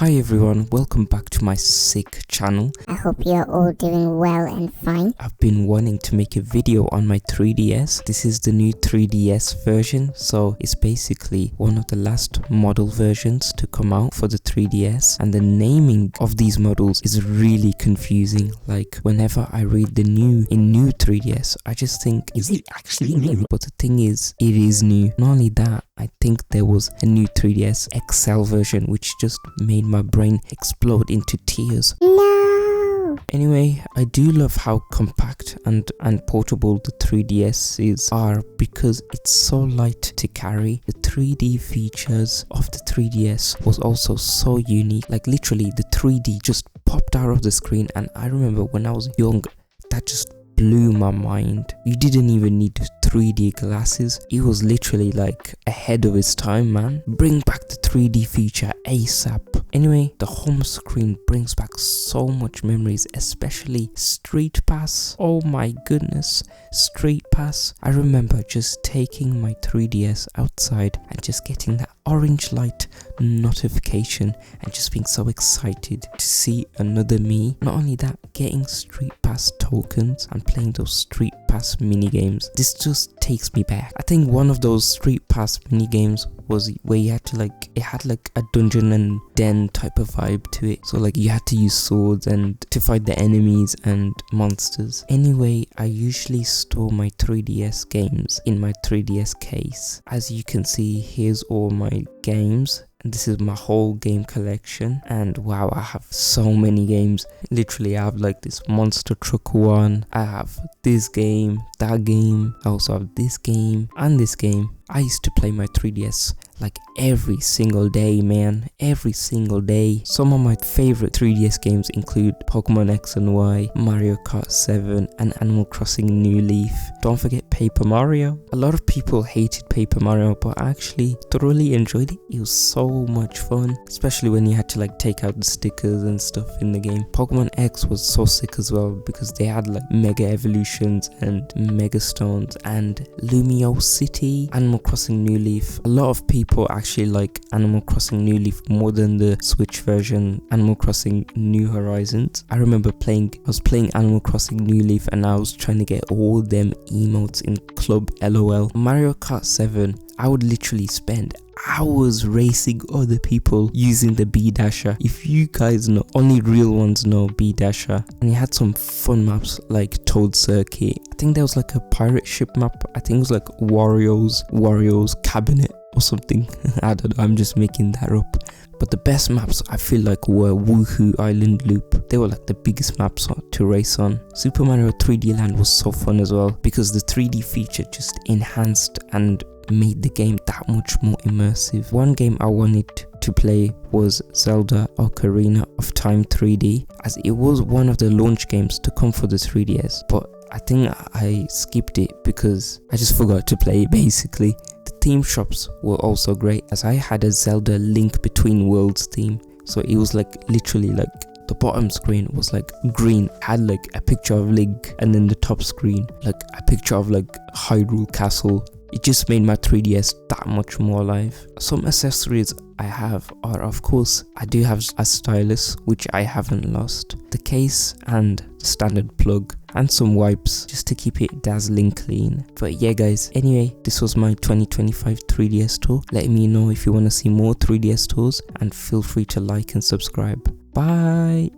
Hi everyone, welcome back to my sick channel. I hope you're all doing well and fine. I've been wanting to make a video on my 3DS. This is the new 3DS version, so it's basically one of the last model versions to come out for the 3DS, and the naming of these models is really confusing. Like whenever I read the new 3DS, I just think, is it actually new? But the thing is, it is new. Not only that, I think there was a new 3DS XL version which just made my brain explode into tears. No! Anyway, I do love how compact and portable the 3DSs are because it's so light to carry. The 3D features of the 3DS was also so unique. Like literally the 3D just popped out of the screen, and I remember when I was young, that just blew my mind. You didn't even need 3D glasses. It was literally like ahead of its time, man. Bring back the 3D feature ASAP. Anyway, the home screen brings back so much memories, especially Street Pass. Oh my goodness, Street Pass. I remember just taking my 3DS outside and just getting that orange light notification and just being so excited to see another me. Not only that, getting Street Pass tokens and playing those Street Pass mini games. This just takes me back. I think one of those Street Pass mini games was where you had to it had like a dungeon and den type of vibe to it. So like you had to use swords and to fight the enemies and monsters. Anyway, I usually store my 3DS games in my 3DS case. As you can see, here's all my games. This is my whole game collection, and wow, I have so many games. Literally, I have like this monster truck one, I have this game, that game, I also have this game and this game. I used to play my 3DS like every single day, man, every single day. Some of my favorite 3DS games include Pokemon X and Y, Mario Kart 7 and Animal Crossing New Leaf. Don't forget Paper Mario. A lot of people hated Paper Mario, but I actually thoroughly enjoyed it. It was so much fun, especially when you had to like take out the stickers and stuff in the game. Pokemon X was so sick as well because they had like Mega Evolutions and Mega Stones and Lumio City. Animal Crossing New Leaf. A lot of people actually like Animal Crossing New Leaf more than the Switch version, Animal Crossing New Horizons. I remember I was playing Animal Crossing New Leaf and I was trying to get all them emotes in Club LOL. Mario Kart 7, I would literally spend hours racing other people using the B Dasher. If you guys know, only real ones know B Dasher. And it had some fun maps like Toad Circuit. I think there was like a pirate ship map. I think it was like Wario's Cabinet or something. I don't know, I'm just making that up. But the best maps I feel like were Woohoo Island Loop. They were like the biggest maps to race on. Super Mario 3D Land was so fun as well because the 3D feature just enhanced and made the game that much more immersive. One game I wanted to play was Zelda Ocarina of Time 3D, as it was one of the launch games to come for the 3DS, but I think I skipped it because I just forgot to play it basically. The theme shops were also great, as I had a Zelda Link Between Worlds theme, so it was like literally like the bottom screen was like green, had like a picture of Link, and then the top screen like a picture of like Hyrule Castle. It just made my 3DS that much more alive. Some accessories I have are, of course, I do have a stylus which I haven't lost, the case and the standard plug, and some wipes just to keep it dazzling clean. But yeah guys, anyway, this was my 2025 3DS tour. Let me know if you want to see more 3DS tours, and feel free to like and subscribe. Bye!